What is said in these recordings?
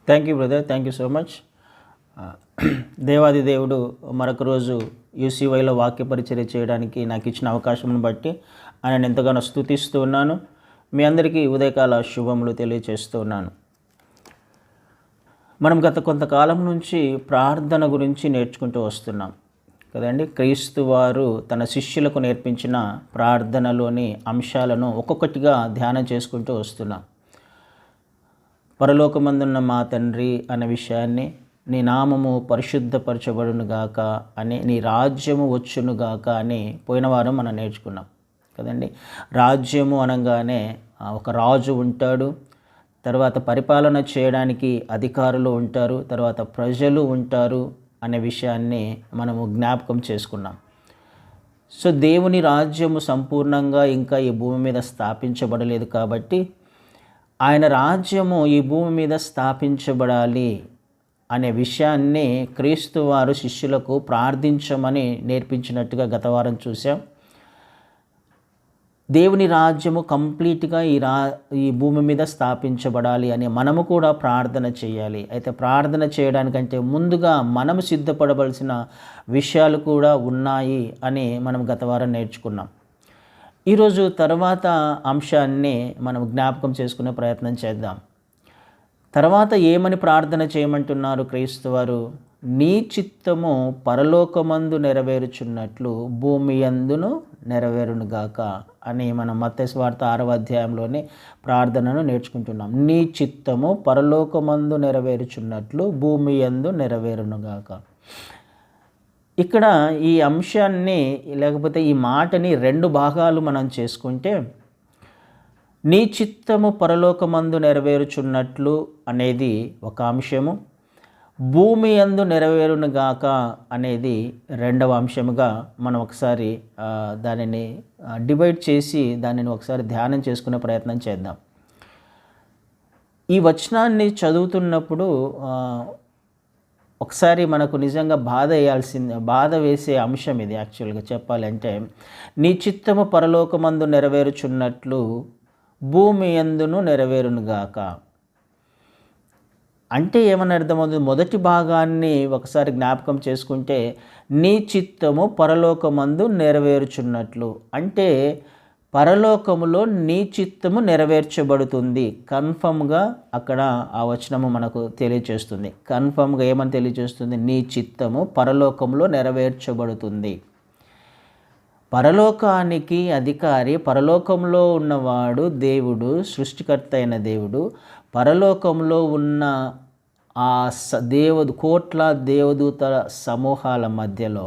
Thank you brother, thank you so much. దేవాది దేవుడు మరొక రోజు యూసీవైలో వాక్య పరిచర్య చేయడానికి నాకు ఇచ్చిన అవకాశం బట్టి ఆయన ఎంతగానో స్తుతిస్తూ ఉన్నాను. మీ అందరికీ ఉదయకాల శుభములు తెలియజేస్తూ ఉన్నాను. మనం గత కొంతకాలం నుంచి ప్రార్థన గురించి నేర్చుకుంటూ వస్తున్నాం కదండి. క్రీస్తు వారు తన శిష్యులకు నేర్పించిన ప్రార్థనలోని అంశాలను ఒక్కొక్కటిగా ధ్యానం చేసుకుంటూ వస్తున్నాం. పరలోకమందున్న మా తండ్రి అనే విషయాన్ని, నీ నామము పరిశుద్ధపరచబడునుగాక అని, నీ రాజ్యము వచ్చునుగాక అని పోయిన వారం మనం నేర్చుకున్నాం కదండి. రాజ్యము అనగానే ఒక రాజు ఉంటాడు, తర్వాత పరిపాలన చేయడానికి అధికారులు ఉంటారు, తర్వాత ప్రజలు ఉంటారు అనే విషయాన్ని మనము జ్ఞాపకం చేసుకున్నాం. సో దేవుని రాజ్యము సంపూర్ణంగా ఇంకా ఈ భూమి మీద స్థాపించబడలేదు కాబట్టి ఆయన రాజ్యము ఈ భూమి మీద స్థాపించబడాలి అనే విషయాన్ని క్రీస్తు వారు శిష్యులకు ప్రార్థించమని నేర్పించినట్టుగా గత వారం చూసాం. దేవుని రాజ్యము కంప్లీట్గా ఈ భూమి మీద స్థాపించబడాలి అని మనము కూడా ప్రార్థన చేయాలి. అయితే ప్రార్థన చేయడానికంటే ముందుగా మనము సిద్ధపడవలసిన విషయాలు కూడా ఉన్నాయి అని మనం గత వారం నేర్చుకున్నాం. ఈరోజు తర్వాత అంశాన్ని మనం జ్ఞాపకం చేసుకునే ప్రయత్నం చేద్దాం. తర్వాత ఏమని ప్రార్థన చేయమంటున్నారు క్రీస్తు వారు? నీ చిత్తము పరలోకమందు నెరవేరుచున్నట్లు భూమి యందును నెరవేరునుగాక అని మనం మత్తయి సువార్త 6వ అధ్యాయంలోని ప్రార్థనను నేర్చుకుంటున్నాం. నీ చిత్తము పరలోకమందు నెరవేరుచున్నట్లు భూమి యందు నెరవేరునుగాక. ఇక్కడ ఈ అంశాన్ని లేకపోతే ఈ మాటని రెండు భాగాలు మనం చేసుకుంటే, నీ చిత్తము పరలోకమందు నెరవేరుచున్నట్లు అనేది ఒక అంశము, భూమి యందు నెరవేరునుగాక అనేది రెండవ అంశముగా మనం ఒకసారి దానిని డివైడ్ చేసి దానిని ఒకసారి ధ్యానం చేసుకునే ప్రయత్నం చేద్దాం. ఈ వచనాన్ని చదువుతున్నప్పుడు ఒకసారి మనకు నిజంగా బాధ వేసే అంశం ఇది. యాక్చువల్గా చెప్పాలంటే, నీ చిత్తము పరలోకమందు నెరవేరుచున్నట్లు భూమి యందును నెరవేరునుగాక అంటే ఏమని అర్థమవుతుంది? మొదటి భాగాన్ని ఒకసారి జ్ఞాపకం చేసుకుంటే, నీ చిత్తము పరలోకమందు నెరవేరుచున్నట్లు అంటే పరలోకములో నీ చిత్తము నెరవేర్చబడుతుంది. కన్ఫర్మ్గా అక్కడ ఆ వచనము మనకు తెలియచేస్తుంది. కన్ఫర్మ్గా ఏమని తెలియచేస్తుంది? నీ చిత్తము పరలోకంలో నెరవేర్చబడుతుంది. పరలోకానికి అధికారి, పరలోకంలో ఉన్నవాడు దేవుడు, సృష్టికర్త అయిన దేవుడు. పరలోకంలో ఉన్న ఆ కోట్ల దేవదూతల సమూహాల మధ్యలో,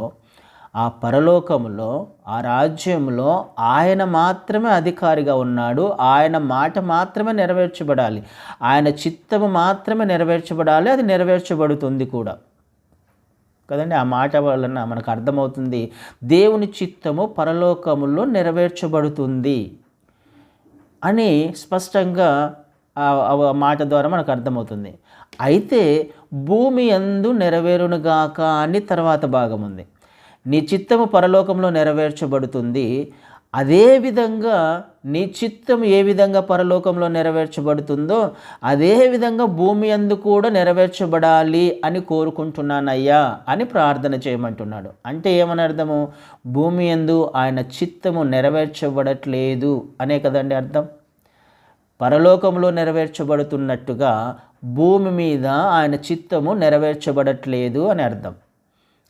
ఆ పరలోకంలో, ఆ రాజ్యంలో ఆయన మాత్రమే అధికారిగా ఉన్నాడు. ఆయన మాట మాత్రమే నెరవేర్చబడాలి, ఆయన చిత్తము మాత్రమే నెరవేర్చబడాలి. అది నెరవేర్చబడుతుంది కూడా కదండి. ఆ మాట వలన మనకు అర్థమవుతుంది దేవుని చిత్తము పరలోకములో నెరవేర్చబడుతుంది అని స్పష్టంగా ఆ మాట ద్వారా మనకు అర్థమవుతుంది. అయితే భూమి యందు నెరవేరునుగాక అని తర్వాత భాగం ఉంది. నీ చిత్తము పరలోకంలో నెరవేర్చబడుతుంది, అదేవిధంగా నీ చిత్తం ఏ విధంగా పరలోకంలో నెరవేర్చబడుతుందో అదేవిధంగా భూమి యందు కూడా నెరవేర్చబడాలి అని కోరుకుంటున్నానయ్యా అని ప్రార్థన చేయమంటున్నాడు. అంటే ఏమని అర్థము? భూమి యందు ఆయన చిత్తము నెరవేర్చబడట్లేదు అనే కదండి అర్థం. పరలోకంలో నెరవేర్చబడుతున్నట్టుగా భూమి మీద ఆయన చిత్తము నెరవేర్చబడట్లేదు అని అర్థం.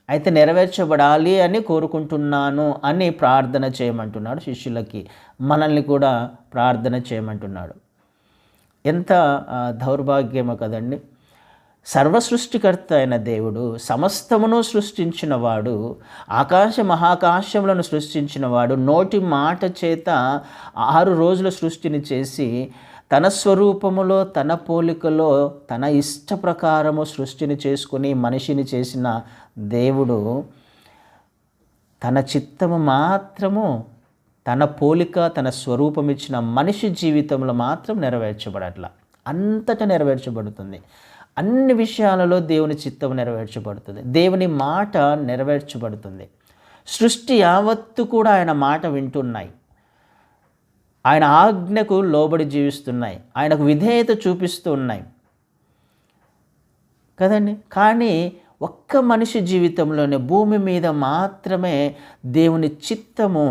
అయితే నెరవేర్చబడాలి అని కోరుకుంటున్నాను అని ప్రార్థన చేయమంటున్నాడు శిష్యులకి. మనల్ని కూడా ప్రార్థన చేయమంటున్నాడు. ఎంత దౌర్భాగ్యమో కదండి. సర్వసృష్టికర్త అయిన దేవుడు, సమస్తమును సృష్టించిన వాడు, ఆకాశ మహాకాశములను సృష్టించిన వాడు, నోటి మాట చేత 6 రోజుల సృష్టిని చేసి తన స్వరూపములో, తన పోలికలో, తన ఇష్ట ప్రకారము సృష్టిని చేసుకుని మనిషిని చేసిన దేవుడు తన చిత్తము మాత్రము, తన పోలిక, తన స్వరూపం ఇచ్చిన మనిషి జీవితంలో మాత్రం నెరవేర్చబడట్లా. అంతటా నెరవేర్చబడుతుంది. అన్ని విషయాలలో దేవుని చిత్తం నెరవేర్చబడుతుంది. దేవుని మాట నెరవేర్చబడుతుంది. సృష్టి యావత్తు కూడా ఆయన మాట వింటున్నాయి. ఆయన ఆజ్ఞకు లోబడి జీవిస్తున్నాయి. ఆయనకు విధేయత చూపిస్తూ ఉన్నాయి. కదండి. కానీ ఒక్క మనిషి జీవితంలోనే భూమి మీద మాత్రమే దేవుని చిత్తము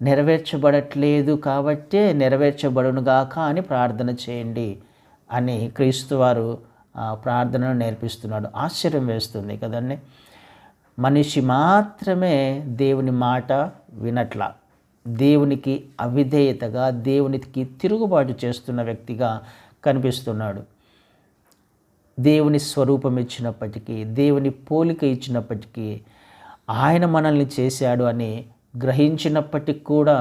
నెరవేర్చబడట్లేదు కాబట్టే నెరవేర్చబడునుగాక అని ప్రార్థన చేయండి అని క్రీస్తు వారు ప్రార్థనను నేర్పిస్తున్నాడు. ఆశ్చర్యం వేస్తుంది కదండి. మనిషి మాత్రమే దేవుని మాట వినట్లా, దేవునికి అవిధేయతగా, దేవునికి తిరుగుబాటు చేస్తున్న వ్యక్తిగా కనిపిస్తున్నాడు. దేవుని స్వరూపం ఇచ్చినప్పటికీ, దేవుని పోలిక ఇచ్చినప్పటికీ, ఆయన మనల్ని చేశాడు అని గ్రహించినప్పటికీ కూడా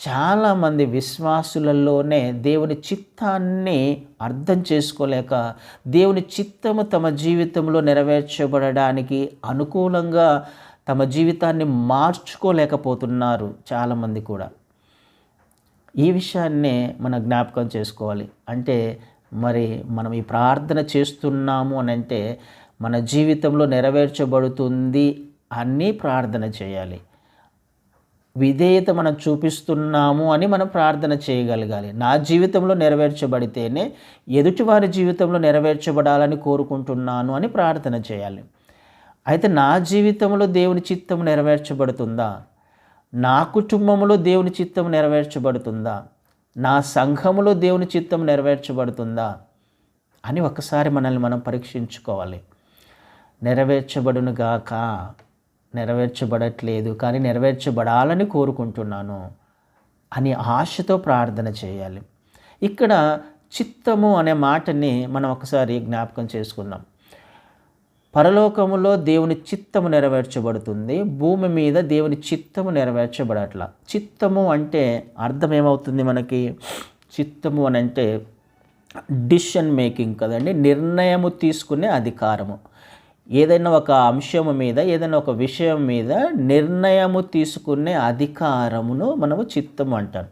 చాలామంది విశ్వాసులలోనే దేవుని చిత్తాన్ని అర్థం చేసుకోలేక, దేవుని చిత్తము తమ జీవితంలో నెరవేర్చబడడానికి అనుకూలంగా తమ జీవితాన్ని మార్చుకోలేకపోతున్నారు చాలామంది కూడా. ఈ విషయాన్నే మనం జ్ఞాపకం చేసుకోవాలి. అంటే మరి మనం ఈ ప్రార్థన చేస్తున్నాము అని అంటే మన జీవితంలో నెరవేర్చబడుతుంది అని ప్రార్థన చేయాలి. విధేయత మనం చూపిస్తున్నాము అని మనం ప్రార్థన చేయగలగాలి. నా జీవితంలో నెరవేర్చబడితేనే ఎదుటివారి జీవితంలో నెరవేర్చబడాలని కోరుకుంటున్నాను అని ప్రార్థన చేయాలి. అయితే నా జీవితంలో దేవుని చిత్తం నెరవేర్చబడుతుందా? నా కుటుంబంలో దేవుని చిత్తం నెరవేర్చబడుతుందా? నా సంఘములో దేవుని చిత్తం నెరవేర్చబడుతుందా అని ఒకసారి మనల్ని మనం పరీక్షించుకోవాలి. నెరవేర్చబడునుగాక, నెరవేర్చబడట్లేదు కానీ నెరవేర్చబడాలని కోరుకుంటున్నాను అని ఆశతో ప్రార్థన చేయాలి. ఇక్కడ చిత్తము అనే మాటని మనం ఒకసారి జ్ఞాపకం చేసుకుందాం. పరలోకములో దేవుని చిత్తము నెరవేర్చబడుతుంది, భూమి మీద దేవుని చిత్తము నెరవేర్చబడట్లా. చిత్తము అంటే అర్థం ఏమవుతుంది మనకి? చిత్తము అని అంటే డిసిషన్ మేకింగ్ కదండి, నిర్ణయము తీసుకునే అధికారము. ఏదైనా ఒక అంశము మీద, ఏదైనా ఒక విషయం మీద నిర్ణయము తీసుకునే అధికారమును మనము చిత్తము అంటాం.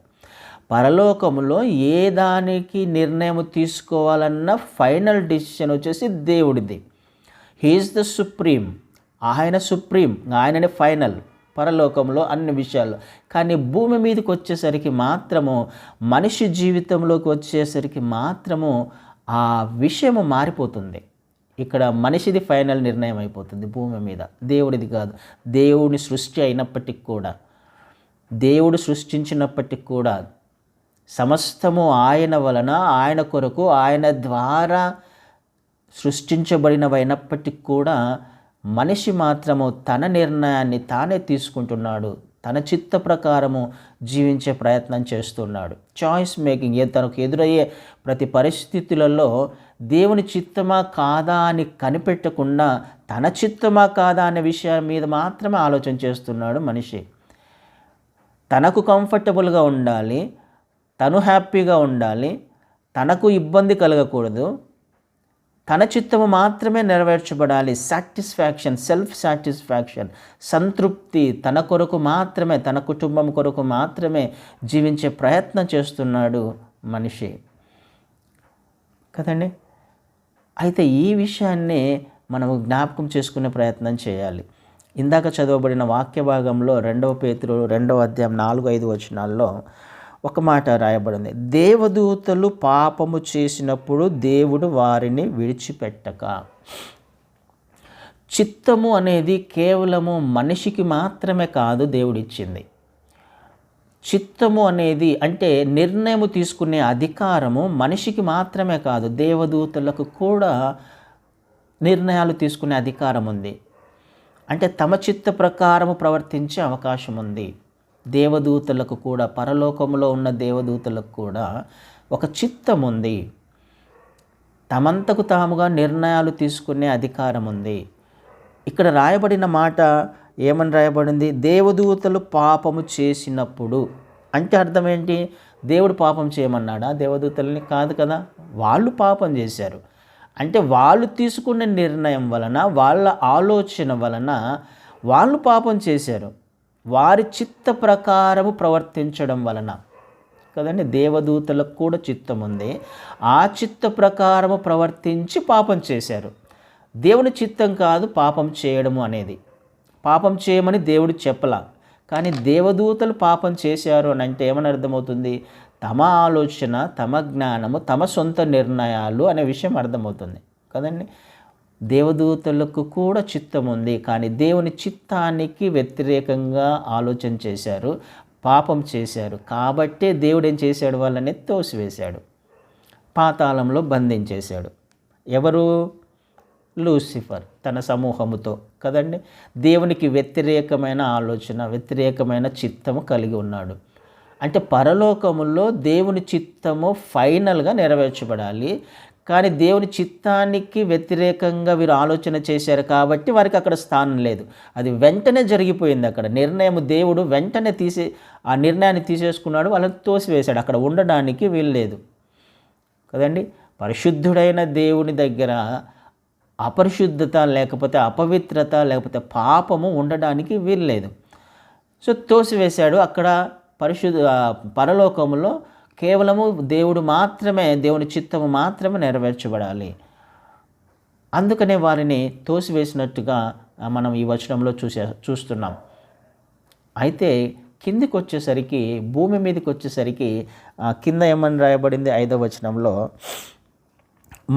పరలోకములో ఏ దానికి నిర్ణయం తీసుకోవాలన్న ఫైనల్ డిసిషన్ వచ్చేసి దేవుడిది. హీఈస్ ద సుప్రీం, ఆయన సుప్రీం, ఆయననే ఫైనల్ పరలోకంలో అన్ని విషయాల్లో. కానీ భూమి మీదకి వచ్చేసరికి మాత్రము, మనిషి జీవితంలోకి వచ్చేసరికి మాత్రము ఆ విషయము మారిపోతుంది. ఇక్కడ మనిషిది ఫైనల్ నిర్ణయం అయిపోతుంది భూమి మీద, దేవుడిది కాదు. దేవుని సృష్టి అయినప్పటికి కూడా, దేవుడు సృష్టించినప్పటికి కూడా సమస్తము ఆయన వలన, ఆయన కొరకు, ఆయన ద్వారా సృష్టించబడినవైనప్పటికీ కూడా మనిషి మాత్రము తన నిర్ణయాన్ని తానే తీసుకుంటున్నాడు, తన చిత్త ప్రకారము జీవించే ప్రయత్నం చేస్తున్నాడు. చాయిస్ మేకింగ్, తనకు ఎదురయ్యే ప్రతి పరిస్థితులలో దేవుని చిత్తమా కాదా అని కనిపెట్టకుండా తన చిత్తమా కాదా అనే విషయం మీద మాత్రమే ఆలోచన చేస్తున్నాడు మనిషి. తనకు కంఫర్టబుల్గా ఉండాలి, తను హ్యాపీగా ఉండాలి, తనకు ఇబ్బంది కలగకూడదు, తన చిత్తము మాత్రమే నెరవేర్చబడాలి. సాటిస్ఫాక్షన్, సెల్ఫ్ సాటిస్ఫాక్షన్, సంతృప్తి తన కొరకు మాత్రమే, తన కుటుంబం కొరకు మాత్రమే జీవించే ప్రయత్నం చేస్తున్నాడు మనిషి కదండి. అయితే ఈ విషయాన్ని మనము జ్ఞాపకం చేసుకునే ప్రయత్నం చేయాలి. ఇందాక చదవబడిన వాక్య భాగంలో 2 పేతురు 2వ అధ్యాయం 4-5 వచనాల్లో ఒక మాట రాయబడింది. దేవదూతలు పాపము చేసినప్పుడు దేవుడు వారిని విడిచిపెట్టక. చిత్తము అనేది కేవలము మనిషికి మాత్రమే కాదు దేవుడిచ్చింది. చిత్తము అనేది అంటే నిర్ణయం తీసుకునే అధికారము మనిషికి మాత్రమే కాదు, దేవదూతలకు కూడా నిర్ణయాలు తీసుకునే అధికారం ఉంది. అంటే తమ చిత్త ప్రకారము ప్రవర్తించే అవకాశం ఉంది. దేవదూతలకు కూడా, పరలోకంలో ఉన్న దేవదూతలకు కూడా ఒక చిత్తం ఉంది, తమంతకు తాముగా నిర్ణయాలు తీసుకునే అధికారం ఉంది. ఇక్కడ రాయబడిన మాట ఏమని రాయబడింది? దేవదూతలు పాపము చేసినప్పుడు. అంటే అర్థం ఏంటి? దేవుడు పాపం చేయమన్నాడా దేవదూతల్ని? కాదు కదా, వాళ్ళు పాపం చేశారు. అంటే వాళ్ళు తీసుకునే నిర్ణయం వలన, వాళ్ళ ఆలోచన వలన వాళ్ళు పాపం చేశారు. వారి చిత్త ప్రకారము ప్రవర్తించడం వలన కదండి. దేవదూతలకు కూడా చిత్తం ఉంది, ఆ చిత్త ప్రకారము ప్రవర్తించి పాపం చేశారు. దేవుని చిత్తం కాదు పాపం చేయడము అనేది. పాపం చేయమని దేవుడు చెప్పలా, కానీ దేవదూతలు పాపం చేశారు అని అంటే ఏమని అర్థమవుతుంది? తమ ఆలోచన, తమ జ్ఞానము, తమ సొంత నిర్ణయాలు అనే విషయం అర్థమవుతుంది కదండి. దేవదూతలకు కూడా చిత్తం ఉంది, కానీ దేవుని చిత్తానికి వ్యతిరేకంగా ఆలోచన చేశారు, పాపం చేశారు. కాబట్టే దేవుడు ఏం చేశాడు? వాళ్ళని తోసివేశాడు, పాతాళంలో బంధించేశాడు. ఎవరు? లూసిఫర్ తన సమూహముతో కదండి. దేవునికి వ్యతిరేకమైన ఆలోచన, వ్యతిరేకమైన చిత్తము కలిగి ఉన్నాడు. అంటే పరలోకములో దేవుని చిత్తము ఫైనల్గా నెరవేర్చబడాలి, కానీ దేవుని చిత్తానికి వ్యతిరేకంగా వీరు ఆలోచన చేశారు కాబట్టి వారికి అక్కడ స్థానం లేదు. అది వెంటనే జరిగిపోయింది. అక్కడ నిర్ణయం దేవుడు వెంటనే ఆ నిర్ణయాన్ని తీసేసుకున్నాడు, వాళ్ళని తోసివేశాడు. అక్కడ ఉండడానికి వీలు లేదు కదండి. పరిశుద్ధుడైన దేవుని దగ్గర అపరిశుద్ధత, లేకపోతే అపవిత్రత, లేకపోతే పాపము ఉండడానికి వీలు లేదు. సో తోసివేశాడు. అక్కడ పరలోకములో కేవలము దేవుడు మాత్రమే, దేవుని చిత్తము మాత్రమే నెరవేర్చబడాలి. అందుకనే వారిని తోసివేసినట్టుగా మనం ఈ వచనంలో చూస్తున్నాం. అయితే కిందికి వచ్చేసరికి, భూమి మీదకి వచ్చేసరికి కింద ఏమని రాయబడింది? 5వ వచనంలో,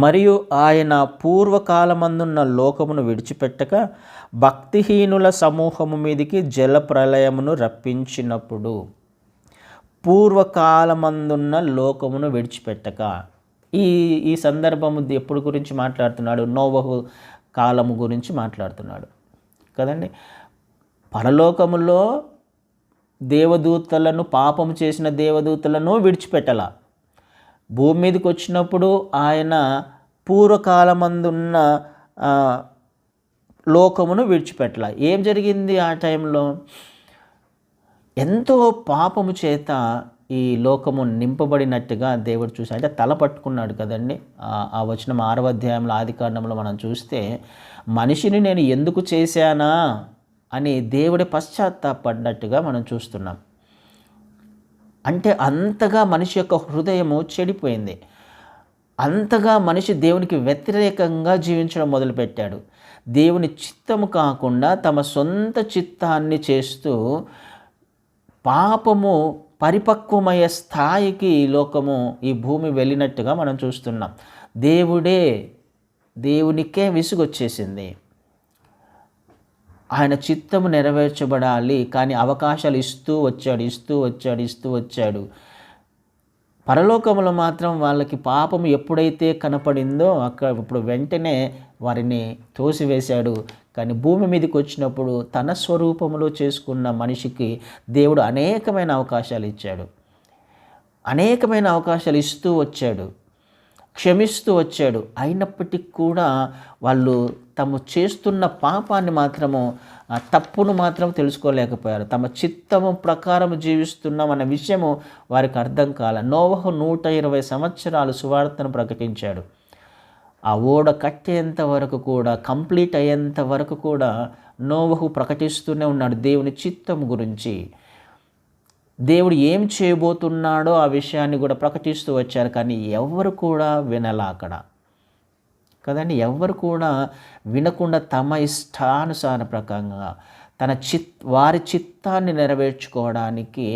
మరియు ఆయన పూర్వకాలమందున్న లోకమును విడిచిపెట్టక భక్తిహీనుల సమూహము మీదికి జల ప్రళయమును రప్పించినప్పుడు. పూర్వకాలమందున్న లోకమును విడిచిపెట్టక, ఈ సందర్భము ఎప్పుడు గురించి మాట్లాడుతున్నాడు? నోవహు కాలము గురించి మాట్లాడుతున్నాడు కదండి. పరలోకములో దేవదూతలను, పాపము చేసిన దేవదూతలను విడిచిపెట్టాల. భూమి మీదకి వచ్చినప్పుడు ఆయన పూర్వకాలమందున్న లోకమును విడిచిపెట్టాల. ఏం జరిగింది ఆ టైంలో? ఎంతో పాపము చేత ఈ లోకము నింపబడినట్టుగా దేవుడు చూశాడు. అంటే తల పట్టుకున్నాడు కదండి. ఆ వచనం 6వ అధ్యాయంలో, ఆదికాండంలో మనం చూస్తే, మనిషిని నేను ఎందుకు చేశానా అని దేవుడే పశ్చాత్తాపడినట్టుగా మనం చూస్తున్నాం. అంటే అంతగా మనిషి యొక్క హృదయము చెడిపోయింది, అంతగా మనిషి దేవునికి వ్యతిరేకంగా జీవించడం మొదలుపెట్టాడు. దేవుని చిత్తము కాకుండా తమ సొంత చిత్తాన్ని చేస్తూ పాపము పరిపక్వమయ్యే స్థాయికి ఈ లోకము, ఈ భూమి వెళ్ళినట్టుగా మనం చూస్తున్నాం. దేవునికే విసుగొచ్చేసింది. ఆయన చిత్తము నెరవేర్చబడాలి, కానీ అవకాశాలు ఇస్తూ వచ్చాడు. పరలోకములో మాత్రం వాళ్ళకి పాపము ఎప్పుడైతే కనపడిందో అక్కడ ఇప్పుడు వెంటనే వారిని తోసివేశాడు. కానీ భూమి మీదకి వచ్చినప్పుడు తన స్వరూపములో చేసుకున్న మనిషికి దేవుడు అనేకమైన అవకాశాలు ఇచ్చాడు, అనేకమైన అవకాశాలు ఇస్తూ వచ్చాడు, క్షమిస్తూ వచ్చాడు. అయినప్పటికీ కూడా వాళ్ళు తాము చేస్తున్న పాపాన్ని మాత్రము, తప్పును మాత్రం తెలుసుకోలేకపోయారు. తమ చిత్తము ప్రకారం జీవిస్తున్నామన్న విషయము వారికి అర్థం కాల. నోవహు 120 సంవత్సరాలు సువార్తను ప్రకటించాడు. ఆ ఓడ కట్టేంత వరకు కూడా, కంప్లీట్ అయ్యేంత వరకు కూడా నోవహు ప్రకటిస్తూనే ఉన్నాడు దేవుని చిత్తం గురించి. దేవుడు ఏం చేయబోతున్నాడో ఆ విషయాన్ని కూడా ప్రకటిస్తూ వచ్చారు. కానీ ఎవరు కూడా వినలా అక్కడ కదండి. ఎవరు కూడా వినకుండా తమ ఇష్టానుసార ప్రకారంగా వారి చిత్తాన్ని నెరవేర్చుకోవడానికి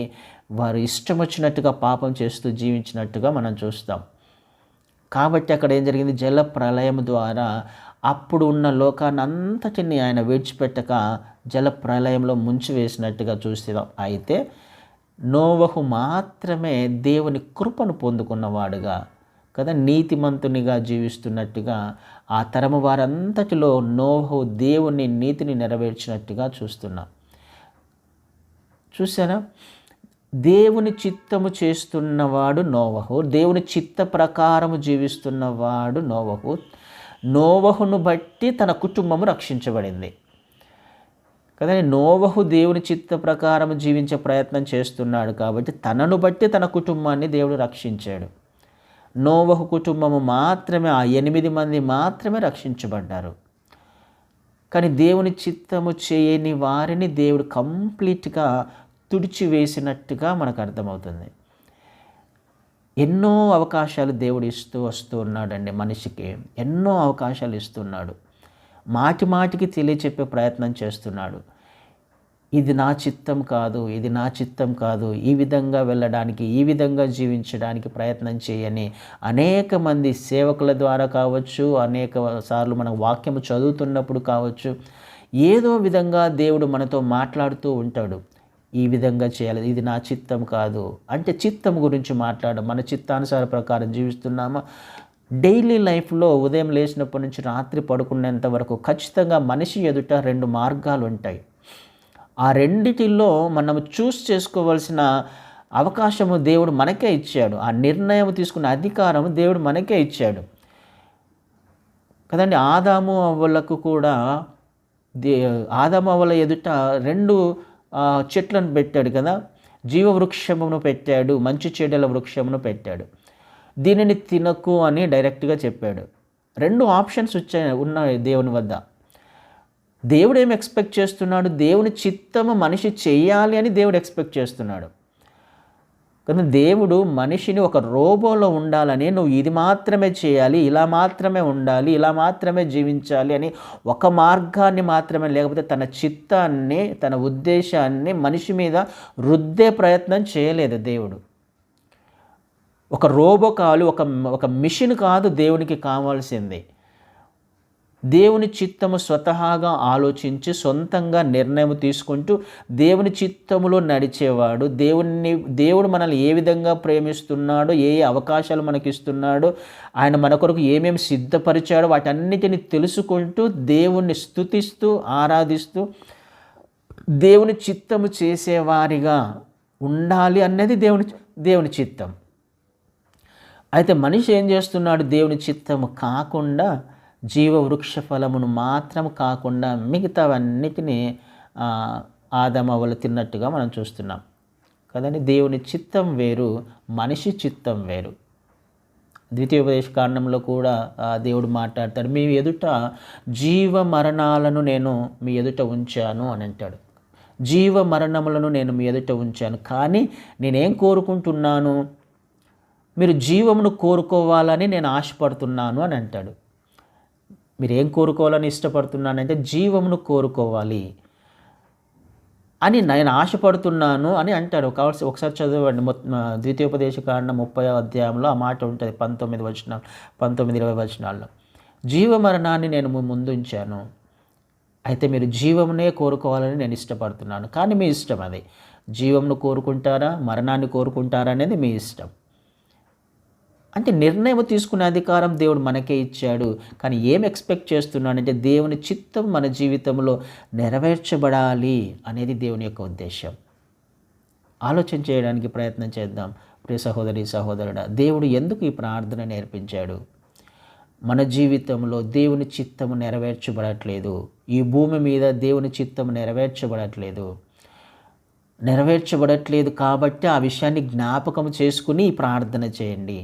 వారు ఇష్టం వచ్చినట్టుగా పాపం చేస్తూ జీవించినట్టుగా మనం చూస్తాం. కాబట్టి అక్కడ ఏం జరిగింది? జల ప్రళయం ద్వారా అప్పుడు ఉన్న లోకాన్ని అంతటిని ఆయన విడిచిపెట్టక జల ప్రళయంలో ముంచివేసినట్టుగా చూస్తాం. అయితే నోవహు మాత్రమే దేవుని కృపను పొందుకున్నవాడుగా కదా, నీతిమంతునిగా జీవిస్తున్నట్టుగా ఆ తరము వారంతటిలో నోవహు దేవుని నీతిని నెరవేర్చినట్టుగా చూసారా? దేవుని చిత్తము చేస్తున్నవాడు నోవహు, దేవుని చిత్త ప్రకారము జీవిస్తున్నవాడు నోవహు. నోవహును బట్టి తన కుటుంబము రక్షించబడింది కదా. నోవహు దేవుని చిత్త ప్రకారం జీవించే ప్రయత్నం చేస్తున్నాడు కాబట్టి తనను బట్టి తన కుటుంబాన్ని దేవుడు రక్షించాడు. నోవహు కుటుంబము మాత్రమే, ఆ 8 మంది మాత్రమే రక్షించబడ్డారు. కానీ దేవుని చిత్తము చేయని వారిని దేవుడు కంప్లీట్గా తుడిచివేసినట్టుగా మనకు అర్థమవుతుంది. ఎన్నో అవకాశాలు దేవుడు వస్తూ ఉన్నాడండి మనిషికి. ఎన్నో అవకాశాలు ఇస్తున్నాడు, మాటికి తెలియచెప్పే ప్రయత్నం చేస్తున్నాడు. ఇది నా చిత్తం కాదు, ఇది నా చిత్తం కాదు, ఈ విధంగా వెళ్ళడానికి, ఈ విధంగా జీవించడానికి ప్రయత్నం చేయని అనేక మంది సేవకుల ద్వారా కావచ్చు, అనేక సార్లు మనం వాక్యము చదువుతున్నప్పుడు కావచ్చు, ఏదో విధంగా దేవుడు మనతో మాట్లాడుతూ ఉంటాడు. ఈ విధంగా చేయాలి, ఇది నా చిత్తం కాదు అంటే చిత్తం గురించి మాట్లాడడం. మన చిత్తానుసార ప్రకారం జీవిస్తున్నామా? డైలీ లైఫ్లో ఉదయం లేచినప్పటి నుంచి రాత్రి పడుకునేంత వరకు ఖచ్చితంగా మనిషి ఎదుట 2 మార్గాలు ఉంటాయి. ఆ రెండిటిలో మనం చేసుకోవాల్సిన అవకాశము దేవుడు మనకే ఇచ్చాడు. ఆ నిర్ణయం తీసుకునే అధికారం దేవుడు మనకే ఇచ్చాడు కదండి. ఆదాము అవ్వలకు కూడా ఆదాము అవ్వల ఎదుట 2 చెట్లను పెట్టాడు కదా. జీవవృక్షమును పెట్టాడు, మంచి చెడుల వృక్షమును పెట్టాడు. దీనిని తినకు అని డైరెక్ట్గా చెప్పాడు. 2 ఆప్షన్స్ ఉన్నాయి దేవుని వద్ద. దేవుడు ఏమి ఎక్స్పెక్ట్ చేస్తున్నాడు? దేవుని చిత్తము మనిషి చెయ్యాలి అని దేవుడు ఎక్స్పెక్ట్ చేస్తున్నాడు. కానీ దేవుడు మనిషిని ఒక రోబోలో ఉండాలని, నువ్వు ఇది మాత్రమే చేయాలి, ఇలా మాత్రమే ఉండాలి, ఇలా మాత్రమే జీవించాలి అని ఒక మార్గాన్ని మాత్రమే, లేకపోతే తన చిత్తాన్ని, తన ఉద్దేశాన్ని మనిషి మీద రుద్దే ప్రయత్నం చేయలేదు దేవుడు. ఒక రోబో కాదు, ఒక మిషన్ కాదు దేవునికి కావాల్సింది. దేవుని చిత్తము స్వతహాగా ఆలోచించి సొంతంగా నిర్ణయం తీసుకుంటూ దేవుని చిత్తములో నడిచేవాడు. దేవుడు మనల్ని ఏ విధంగా ప్రేమిస్తున్నాడో, ఏ అవకాశాలు మనకిస్తున్నాడో, ఆయన మన కొరకు ఏమేమి సిద్ధపరిచాడో వాటన్నిటిని తెలుసుకుంటూ దేవుణ్ణి స్తుతిస్తూ ఆరాధిస్తూ దేవుని చిత్తము చేసేవారిగా ఉండాలి అన్నది దేవుని చిత్తం. అయితే మనిషి ఏం చేస్తున్నాడు? దేవుని చిత్తము కాకుండా జీవవృక్ష ఫలమును మాత్రం కాకుండా మిగతావన్నిటినీ ఆదాము అవ్వలు తిన్నట్టుగా మనం చూస్తున్నాం కదండి. దేవుని చిత్తం వేరు, మనిషి చిత్తం వేరు. ద్వితీయోపదేశకాండంలో కూడా దేవుడు మాట్లాడతాడు, మీ ఎదుట జీవ మరణాలను నేను మీ ఎదుట ఉంచాను అని అంటాడు. జీవ మరణములను నేను మీ ఎదుట ఉంచాను, కానీ నేనేం కోరుకుంటున్నాను? మీరు జీవమును కోరుకోవాలని నేను ఆశపడుతున్నాను అని అంటాడు. మీరు ఏం కోరుకోవాలని ఇష్టపడుతున్నానంటే జీవమును కోరుకోవాలి అని నేను ఆశపడుతున్నాను అని అంటాడు. కావాల్సి ఒకసారి చదవండి, ద్వితీయోపదేశకాండం 30వ అధ్యాయంలో ఆ మాట ఉంటుంది. 19-20 వచనాల్లో జీవ మరణాన్ని నేను ముందు ఉంచాను, అయితే మీరు జీవమునే కోరుకోవాలని నేను ఇష్టపడుతున్నాను. కానీ మీ ఇష్టం, అది జీవమును కోరుకుంటారా మరణాన్ని కోరుకుంటారా అనేది మీ ఇష్టం. అంటే నిర్ణయం తీసుకునే అధికారం దేవుడు మనకే ఇచ్చాడు. కానీ ఏం ఎక్స్పెక్ట్ చేస్తున్నాడంటే దేవుని చిత్తం మన జీవితంలో నెరవేర్చబడాలి అనేది దేవుని యొక్క ఉద్దేశం. ఆలోచన చేయడానికి ప్రయత్నం చేద్దాం. ప్రియ సహోదరి సహోదరుడా, దేవుడు ఎందుకు ఈ ప్రార్థన నేర్పించాడు? మన జీవితంలో దేవుని చిత్తము నెరవేర్చబడట్లేదు. ఈ భూమి మీద దేవుని చిత్తము నెరవేర్చబడట్లేదు కాబట్టి ఆ విషయాన్ని జ్ఞాపకం చేసుకుని ఈ ప్రార్థన చేయండి.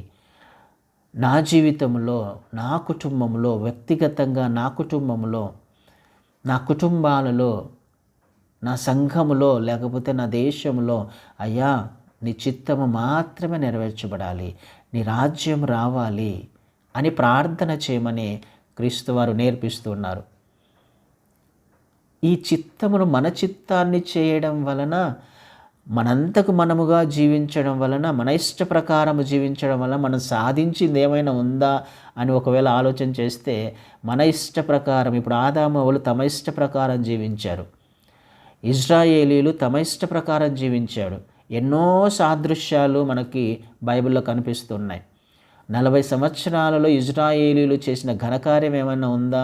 నా జీవితంలో, నా కుటుంబంలో, వ్యక్తిగతంగా నా కుటుంబంలో, నా కుటుంబాలలో, నా సంఘములో, లేకపోతే నా దేశంలో, అయ్యా నీ చిత్తము మాత్రమే నెరవేర్చబడాలి, నీ రాజ్యం రావాలి అని ప్రార్థన చేయమని క్రీస్తువారు నేర్పిస్తున్నారు. ఈ చిత్తమును మన చిత్తాన్ని చేయడం వలన, మనంతకు మనముగా జీవించడం వలన, మన ఇష్ట ప్రకారం జీవించడం వలన మనం సాధించింది ఏమైనా ఉందా అని ఒకవేళ ఆలోచన చేస్తే, మన ఇష్ట ప్రకారం, ఇప్పుడు ఆదాము అవ్వలు తమ ఇష్ట ప్రకారం జీవించారు, ఇజ్రాయేలీలు తమ ఇష్ట ప్రకారం జీవించాడు. ఎన్నో సాదృశ్యాలు మనకి బైబిల్లో కనిపిస్తున్నాయి. 40 సంవత్సరాలలో ఇజ్రాయేలీలు చేసిన ఘనకార్యం ఏమైనా ఉందా?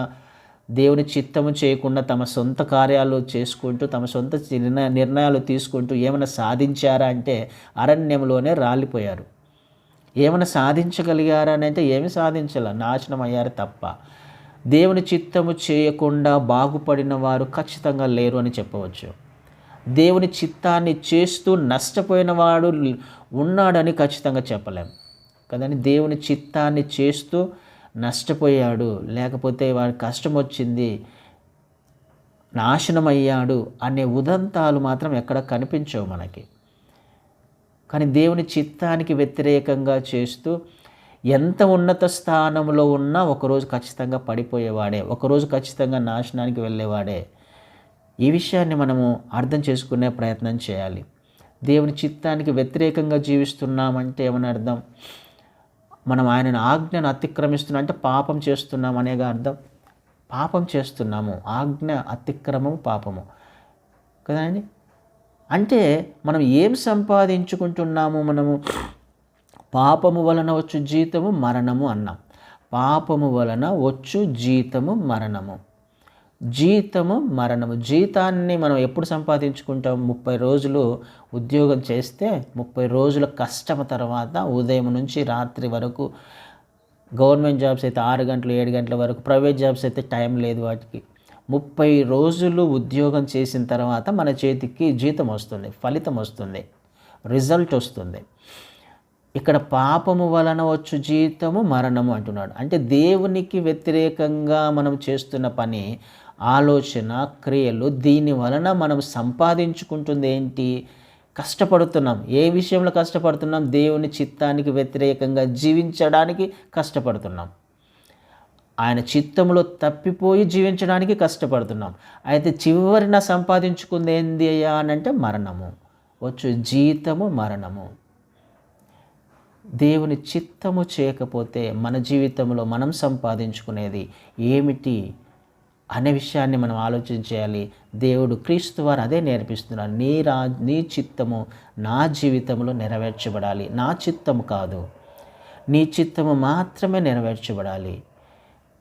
దేవుని చిత్తము చేయకుండా తమ సొంత కార్యాలు చేసుకుంటూ, తమ సొంత నిర్ణయాలు తీసుకుంటూ ఏమైనా సాధించారా అంటే అరణ్యంలోనే రాలిపోయారు. ఏమైనా సాధించగలిగారా అని అంటే ఏమి సాధించాల, నాశనం అయ్యారు తప్ప. దేవుని చిత్తము చేయకుండా బాగుపడిన వారు ఖచ్చితంగా లేరు అని చెప్పవచ్చు. దేవుని చిత్తాన్ని చేస్తూ నష్టపోయిన వాడు ఉన్నాడని ఖచ్చితంగా చెప్పలేం కదండి. దేవుని చిత్తాన్ని చేస్తూ నష్టపోయాడు, లేకపోతే వాడి కష్టం వచ్చింది, నాశనం అయ్యాడు అనే ఉదంతాలు మాత్రం ఎక్కడ కనిపించవు మనకి. కానీ దేవుని చిత్తానికి వ్యతిరేకంగా చేస్తూ ఎంత ఉన్నత స్థానంలో ఉన్నా ఒకరోజు ఖచ్చితంగా పడిపోయేవాడే, ఒకరోజు ఖచ్చితంగా నాశనానికి వెళ్ళేవాడే. ఈ విషయాన్ని మనము అర్థం చేసుకునే ప్రయత్నం చేయాలి. దేవుని చిత్తానికి వ్యతిరేకంగా జీవిస్తున్నామంటే ఏమని అర్థం? మనం ఆయన ఆజ్ఞను అతిక్రమిస్తున్నాం అంటే పాపం చేస్తున్నాం అనేగా అర్థం. పాపం చేస్తున్నాము, ఆజ్ఞ అతిక్రమము పాపము కదండి. అంటే మనం ఏం సంపాదించుకుంటున్నాము? మనము పాపము వలన వచ్చు జీతము మరణము అన్నాం. పాపము వలన వచ్చు జీతము మరణము. జీతము మరణము. జీతాన్ని మనం ఎప్పుడు సంపాదించుకుంటాం? 30 రోజులు ఉద్యోగం చేస్తే 30 రోజుల కష్టం తర్వాత ఉదయం నుంచి రాత్రి వరకు, గవర్నమెంట్ జాబ్స్ అయితే 6 గంటలు 7 గంటల వరకు, ప్రైవేట్ జాబ్స్ అయితే టైం లేదు వాటికి. 30 రోజులు ఉద్యోగం చేసిన తర్వాత మన చేతికి జీతం వస్తుంది, ఫలితం వస్తుంది, రిజల్ట్ వస్తుంది. ఇక్కడ పాపము వలన వచ్చు జీతము మరణము అంటున్నాడు. అంటే దేవునికి వ్యతిరేకంగా మనం చేస్తున్న పని, ఆలోచన, క్రియలు, దీని వలన మనం సంపాదించుకుంటుంది ఏంటి? కష్టపడుతున్నాం. ఏ విషయంలో కష్టపడుతున్నాం? దేవుని చిత్తానికి వ్యతిరేకంగా జీవించడానికి కష్టపడుతున్నాం. ఆయన చిత్తంలో తప్పిపోయి జీవించడానికి కష్టపడుతున్నాం. అయితే చివరిన సంపాదించుకుంది ఏంది అయ్యా అని అంటే మరణము. వచ్చు జీతము మరణము. దేవుని చిత్తము చేయకపోతే మన జీవితంలో మనం సంపాదించుకునేది ఏమిటి అనే విషయాన్ని మనం ఆలోచించాలి. దేవుడు క్రీస్తు వారు అదే నేర్పిస్తున్నారు. నీ చిత్తము నా జీవితంలో నెరవేర్చబడాలి. నా చిత్తము కాదు, నీ చిత్తము మాత్రమే నెరవేర్చబడాలి.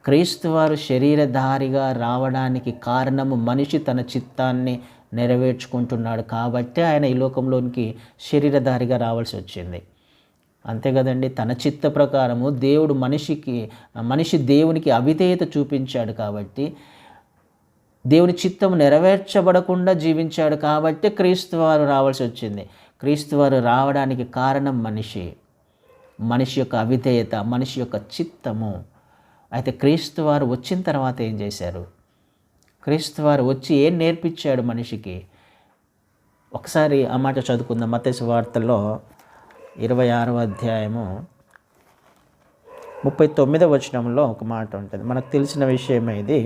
క్రీస్తు వారు శరీరధారిగా రావడానికి కారణము మనిషి తన చిత్తాన్ని నెరవేర్చుకుంటున్నాడు కాబట్టి ఆయన ఈ లోకంలోనికి శరీరధారిగా రావాల్సి వచ్చింది. అంతే కదండి. తన చిత్త ప్రకారము దేవుడు మనిషి దేవునికి అవిధేయత చూపించాడు కాబట్టి, దేవుని చిత్తము నెరవేర్చబడకుండా జీవించాడు కాబట్టి క్రీస్తు వారు రావాల్సి వచ్చింది. క్రీస్తు వారు రావడానికి కారణం మనిషి యొక్క అవిధేయత, మనిషి యొక్క చిత్తము. అయితే క్రీస్తు వారు వచ్చిన తర్వాత ఏం చేశారు? క్రీస్తు వారు వచ్చి ఏం నేర్పించాడు మనిషికి? ఒకసారి ఆ మాట చదువుకుందాం. మత్తయి సువార్తలో 26వ అధ్యాయము 39వ వచనంలో ఒక మాట ఉంటుంది. మనకు తెలిసిన విషయమే ఇది.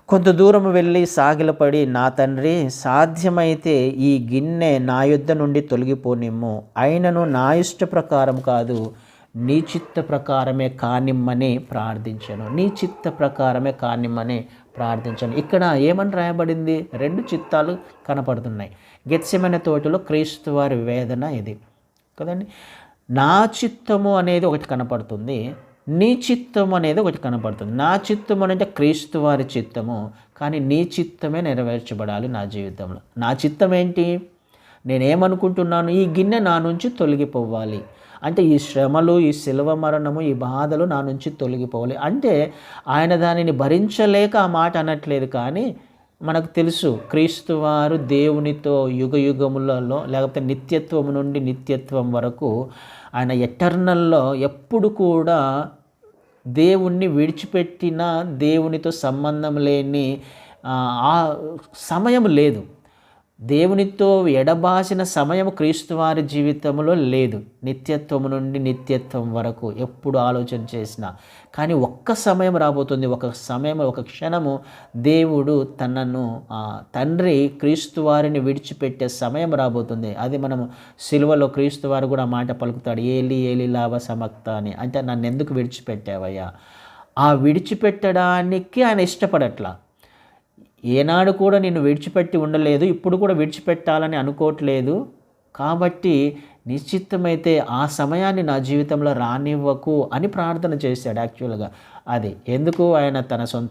కొంత దూరం వెళ్ళి సాగిలపడి, నా తండ్రి, సాధ్యమైతే ఈ గిన్నె నా యొద్ద నుండి తొలగిపోనిమ్ము, అయినను నా ఇష్ట ప్రకారం కాదు, నీ చిత్త ప్రకారమే కానిమ్మని ప్రార్థించాను. నీ చిత్త ప్రకారమే కానిమ్మని ప్రార్థించాను. ఇక్కడ ఏమని రాయబడింది? 2 చిత్తాలు కనపడుతున్నాయి. గెత్సెమనే తోటలో క్రీస్తు వారి వేదన ఇది కదండి. నా చిత్తము అనేది ఒకటి కనపడుతుంది, నీ చిత్తము అనేది ఒకటి కనపడుతుంది. నా చిత్తము అంటే క్రీస్తు వారి చిత్తము, కానీ నీ చిత్తమే నెరవేర్చబడాలి నా జీవితంలో. నా చిత్తం ఏంటి? నేనేమనుకుంటున్నాను? ఈ గిన్నె నా నుంచి తొలగిపోవాలి. అంటే ఈ శ్రమలు, ఈ శిలువ మరణము, ఈ బాధలు నా నుంచి తొలగిపోవాలి. అంటే ఆయన దానిని భరించలేక ఆ మాట అనట్లేదు. కానీ మనకు తెలుసు క్రీస్తు వారు దేవునితో యుగ యుగములలో, లేకపోతే నిత్యత్వం నుండి నిత్యత్వం వరకు ఆయన ఎటర్నల్లో ఎప్పుడు కూడా దేవుణ్ణి విడిచిపెట్టిన, దేవునితో సంబంధం లేని ఆ సమయం లేదు. దేవునితో ఎడబాసిన సమయం క్రీస్తువారి జీవితంలో లేదు. నిత్యత్వం నుండి నిత్యత్వం వరకు ఎప్పుడు ఆలోచన చేసినా. కానీ ఒక్క సమయం రాబోతుంది, ఒక క్షణము దేవుడు తనను తండ్రి క్రీస్తువారిని విడిచిపెట్టే సమయం రాబోతుంది. అది మనము సిలువలో క్రీస్తువారు కూడా మాట పలుకుతాడు, ఏలి ఏలి లావ సమక్త అని. అంటే నన్ను ఎందుకు విడిచిపెట్టావయ్యా? ఆ విడిచిపెట్టడానికి ఆయన ఇష్టపడట్లా. ఏనాడు కూడా నిన్ను విడిచిపెట్టి ఉండలేదు, ఇప్పుడు కూడా విడిచిపెట్టాలని అనుకోవట్లేదు. కాబట్టి నిశ్చితమైతే ఆ సమయాన్ని నా జీవితంలో రానివ్వకు అని ప్రార్థన చేశాడు. యాక్చువల్గా అది ఎందుకు? ఆయన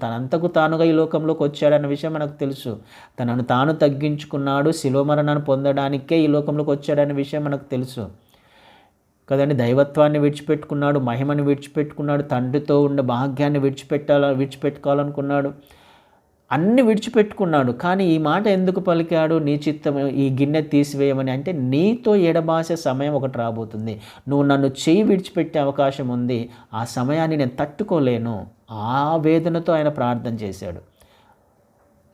తనంతకు తానుగా ఈ లోకంలోకి వచ్చాడన్న విషయం మనకు తెలుసు. తనను తాను తగ్గించుకున్నాడు, శిలువ మరణాన్ని పొందడానికే ఈ లోకంలోకి వచ్చాడన్న విషయం మనకు తెలుసు కదండి. దైవత్వాన్ని విడిచిపెట్టుకున్నాడు, మహిమని విడిచిపెట్టుకున్నాడు, తండ్రితో ఉండే భాగ్యాన్ని విడిచిపెట్టుకోవాలనుకున్నాడు, అన్ని విడిచిపెట్టుకున్నాడు. కానీ ఈ మాట ఎందుకు పలికాడు? నీ చిత్తం ఈ గిన్నె తీసివేయమని. అంటే నీతో ఎడబాసే సమయం ఒకటి రాబోతుంది, నువ్వు నన్ను చేయి విడిచిపెట్టే అవకాశం ఉంది, ఆ సమయాన్ని నేను తట్టుకోలేను. ఆ వేదనతో ఆయన ప్రార్థన చేశాడు.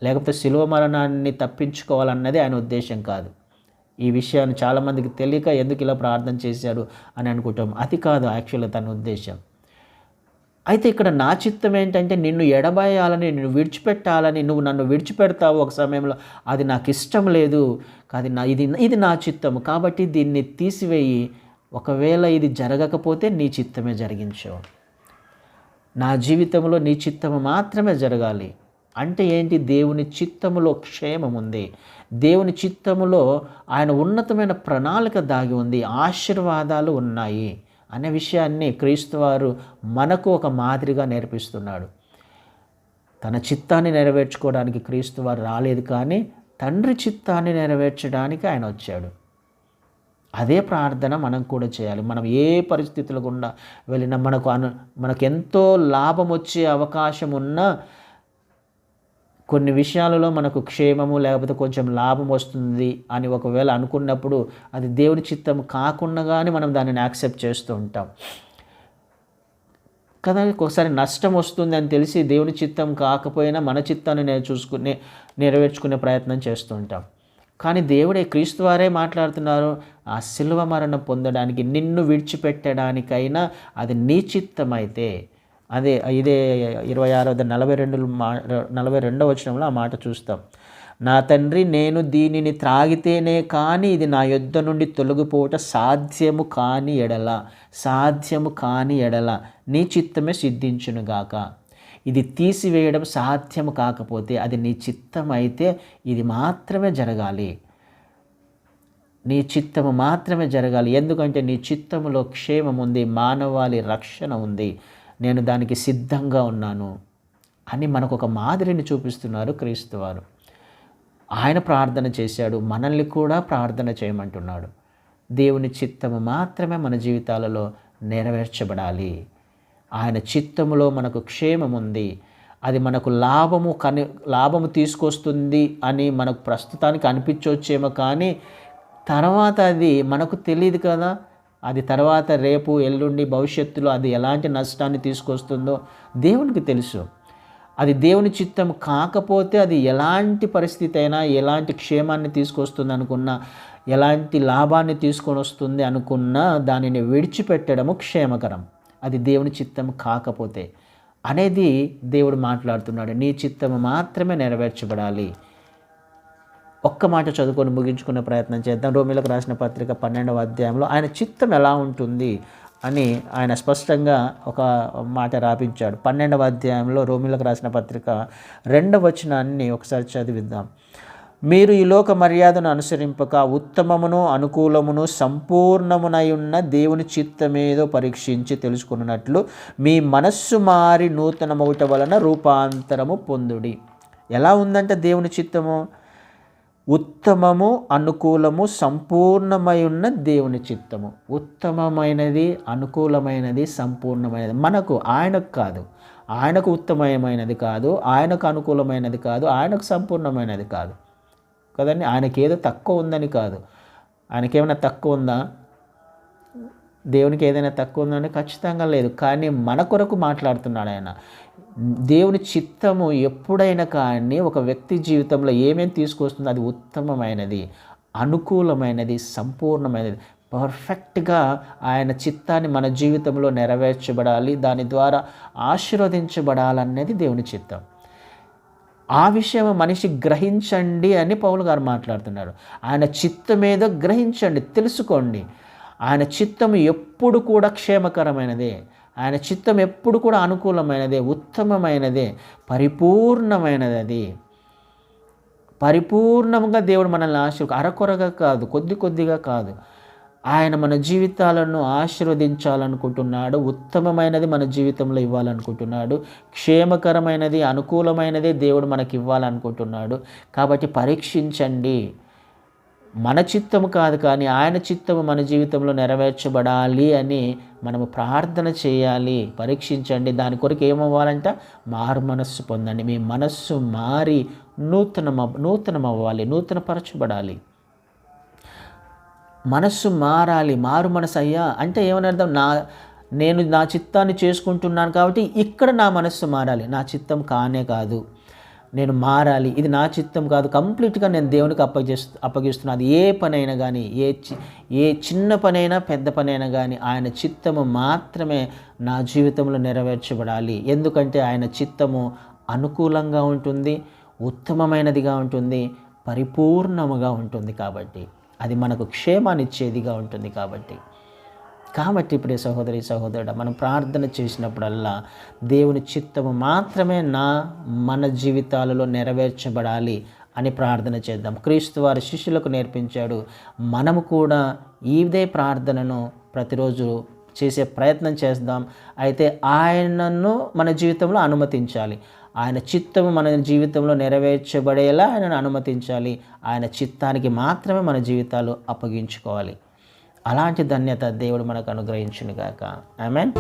లేకపోతే శిలువ మరణాన్ని తప్పించుకోవాలన్నది ఆయన ఉద్దేశం కాదు. ఈ విషయాన్ని చాలామందికి తెలియక ఎందుకు ఇలా ప్రార్థన చేశాడు అని అనుకుంటాం. అది కాదు యాక్చువల్గా తన ఉద్దేశం. అయితే ఇక్కడ నా చిత్తం ఏంటంటే నిన్ను ఎడబాయాలని, నిన్ను విడిచిపెట్టాలని, నువ్వు నన్ను విడిచిపెడతావు ఒక సమయంలో, అది నాకు ఇష్టం లేదు, అది ఇది నా చిత్తము, కాబట్టి దీన్ని తీసివేయి, ఒకవేళ ఇది జరగకపోతే నీ చిత్తమే జరిగించు, నా జీవితంలో నీ చిత్తము మాత్రమే జరగాలి. అంటే ఏంటి? దేవుని చిత్తములో క్షేమం ఉంది, దేవుని చిత్తములో ఆయన ఉన్నతమైన ప్రణాళిక దాగి ఉంది, ఆశీర్వాదాలు ఉన్నాయి అనే విషయాన్ని క్రీస్తు వారు మనకు ఒక మాదిరిగా నేర్పిస్తున్నాడు. తన చిత్తాన్ని నెరవేర్చుకోవడానికి క్రీస్తు వారు రాలేదు, కానీ తండ్రి చిత్తాన్ని నెరవేర్చడానికి ఆయన వచ్చాడు. అదే ప్రార్థన మనం కూడా చేయాలి. మనం ఏ పరిస్థితుల గుండా వెళ్ళినా మనకు ఎంతో లాభం వచ్చే అవకాశం ఉన్నా, కొన్ని విషయాలలో మనకు క్షేమము లేకపోతే కొంచెం లాభం వస్తుంది అని ఒకవేళ అనుకున్నప్పుడు అది దేవుని చిత్తం కాకుండా కానీ మనం దానిని యాక్సెప్ట్ చేస్తూ ఉంటాం కదా. ఒకసారి నష్టం వస్తుంది అని తెలిసి దేవుని చిత్తం కాకపోయినా మన చిత్తాన్ని నెరవేర్చుకునే ప్రయత్నం చేస్తూ ఉంటాం. కానీ దేవుడే, క్రీస్తు వారే మాట్లాడుతున్నారు, ఆ శిలువ మరణం పొందడానికి, నిన్ను విడిచిపెట్టడానికైనా అది నీ చిత్తమైతే, ఇదే 26:42 వచనంలో ఆ మాట చూస్తాం. నా తండ్రి, నేను దీనిని త్రాగితేనే కానీ ఇది నా యొద్ద నుండి తొలగిపోవట సాధ్యము కాని ఎడల నీ చిత్తమే సిద్ధించునుగాక. ఇది తీసివేయడం సాధ్యము కాకపోతే అది నీ చిత్తం అయితే ఇది మాత్రమే జరగాలి, నీ చిత్తము మాత్రమే జరగాలి. ఎందుకంటే నీ చిత్తములో క్షేమం ఉంది, మానవాళి రక్షణ ఉంది, నేను దానికి సిద్ధంగా ఉన్నాను అని మనకు ఒక మాదిరిని చూపిస్తున్నారు క్రీస్తు వారు. ఆయన ప్రార్థన చేశాడు, మనల్ని కూడా ప్రార్థన చేయమంటున్నాడు. దేవుని చిత్తము మాత్రమే మన జీవితాలలో నెరవేర్చబడాలి. ఆయన చిత్తములో మనకు క్షేమం ఉంది, అది మనకు లాభము తీసుకొస్తుంది అని మనకు ప్రస్తుతానికి అనిపించవచ్చేమో, కానీ తర్వాత అది మనకు తెలియదు కదా. అది తర్వాత రేపు ఎల్లుండి భవిష్యత్తులో అది ఎలాంటి నష్టాన్ని తీసుకొస్తుందో దేవునికి తెలుసు. అది దేవుని చిత్తం కాకపోతే అది ఎలాంటి పరిస్థితి అయినా, ఎలాంటి క్షేమాన్ని తీసుకొస్తుంది అనుకున్నా, ఎలాంటి లాభాన్ని తీసుకొని వస్తుంది అనుకున్నా దానిని విడిచిపెట్టడము క్షేమకరం, అది దేవుని చిత్తం కాకపోతే అనేది దేవుడు మాట్లాడుతున్నాడు. నీ చిత్తము మాత్రమే నెరవేర్చబడాలి. ఒక్క మాట చదువుకొని ముగించుకునే ప్రయత్నం చేద్దాం. రోమీలకు రాసిన పత్రిక 12వ అధ్యాయంలో ఆయన చిత్తం ఎలా ఉంటుంది అని ఆయన స్పష్టంగా ఒక మాట రాపించాడు. 12వ అధ్యాయంలో రోమీలకు రాసిన పత్రిక 2వ వచనాన్ని ఒకసారి చదివిద్దాం. మీరు ఈ లోక మర్యాదను అనుసరింపక ఉత్తమమును అనుకూలమును సంపూర్ణమునై ఉన్న దేవుని చిత్తమేదో పరీక్షించి తెలుసుకున్నట్లు మీ మనస్సు మారి నూతనమౌట వలన రూపాంతరము పొందుడి. ఎలా ఉందంటే దేవుని చిత్తము ఉత్తమము, అనుకూలము, సంపూర్ణమై ఉన్న దేవుని చిత్తము. ఉత్తమమైనది, అనుకూలమైనది, సంపూర్ణమైనది మనకు, ఆయనకు కాదు. ఆయనకు ఉత్తమమైనది కాదు, ఆయనకు అనుకూలమైనది కాదు, ఆయనకు సంపూర్ణమైనది కాదు కదండి. ఆయనకి ఏదో తక్కువ ఉందని కాదు. ఆయనకేమైనా తక్కువ ఉందా? దేవునికి ఏదైనా తక్కువ ఉందని ఖచ్చితంగా లేదు. కానీ మన కొరకు మాట్లాడుతున్నాడు ఆయన. దేవుని చిత్తము ఎప్పుడైనా కానీ ఒక వ్యక్తి జీవితంలో ఏమేమి తీసుకొస్తుందో అది ఉత్తమమైనది, అనుకూలమైనది, సంపూర్ణమైనది, పర్ఫెక్ట్గా ఆయన చిత్తాన్ని మన జీవితంలో నెరవేర్చబడాలి, దాని ద్వారా ఆశీర్వదించబడాలనేది దేవుని చిత్తం. ఆ విషయం మనిషి గ్రహించండి అని పౌలు గారు మాట్లాడుతున్నారు. ఆయన చిత్తమేదో గ్రహించండి, తెలుసుకోండి. ఆయన చిత్తం ఎప్పుడు కూడా క్షేమకరమైనదే, ఆయన చిత్తం ఎప్పుడు కూడా అనుకూలమైనదే, ఉత్తమమైనదే, పరిపూర్ణమైనది. అది పరిపూర్ణంగా దేవుడు మనల్ని అరకొరగా కాదు, కొద్దిగా కాదు, ఆయన మన జీవితాలను ఆశీర్వదించాలనుకుంటున్నాడు. ఉత్తమమైనది మన జీవితంలో ఇవ్వాలనుకుంటున్నాడు. క్షేమకరమైనది, అనుకూలమైనదే దేవుడు మనకి ఇవ్వాలనుకుంటున్నాడు. కాబట్టి పరీక్షించండి. మన చిత్తము కాదు కానీ ఆయన చిత్తము మన జీవితంలో నెరవేర్చబడాలి అని మనము ప్రార్థన చేయాలి. పరీక్షించండి. దాని కొరకు ఏమవ్వాలంట? మారు మనస్సు పొందండి. మీ మనస్సు మారి నూతనమవ్వాలి, నూతనపరచబడాలి. మనస్సు మారాలి. మారు మనసు అయ్యా అంటే ఏమని అర్థం? నేను నా చిత్తాన్ని చేసుకుంటున్నాను కాబట్టి ఇక్కడ నా మనస్సు మారాలి. నా చిత్తం కానే కాదు, నేను మారాలి, ఇది నా చిత్తం కాదు, కంప్లీట్గా నేను దేవునికి అప్పగిస్తున్నాను. అది ఏ పనైనా కానీ, ఏ చిన్న పనైనా పెద్ద పనైనా కానీ ఆయన చిత్తము మాత్రమే నా జీవితంలో నెరవేర్చబడాలి. ఎందుకంటే ఆయన చిత్తము అనుకూలంగా ఉంటుంది, ఉత్తమమైనదిగా ఉంటుంది, పరిపూర్ణముగా ఉంటుంది. కాబట్టి అది మనకు క్షేమాన్ని ఇచ్చేదిగా ఉంటుంది. కాబట్టి ప్రియ సహోదరి సహోదరుడా, మనం ప్రార్థన చేసినప్పుడల్లా దేవుని చిత్తము మాత్రమే మన జీవితాలలో నెరవేర్చబడాలి అని ప్రార్థన చేద్దాం. క్రీస్తు వారి శిష్యులకు నేర్పించాడు. మనము కూడా ఇదే ప్రార్థనను ప్రతిరోజు చేసే ప్రయత్నం చేద్దాం. అయితే ఆయనను మన జీవితంలో అనుమతించాలి. ఆయన చిత్తము మన జీవితంలో నెరవేర్చబడేలా ఆయనను అనుమతించాలి. ఆయన చిత్తానికి మాత్రమే మన జీవితాలు అప్పగించుకోవాలి. అలాంటి ధన్యత దేవుడు మనకు అనుగ్రహించును గాక. ఆమేన్.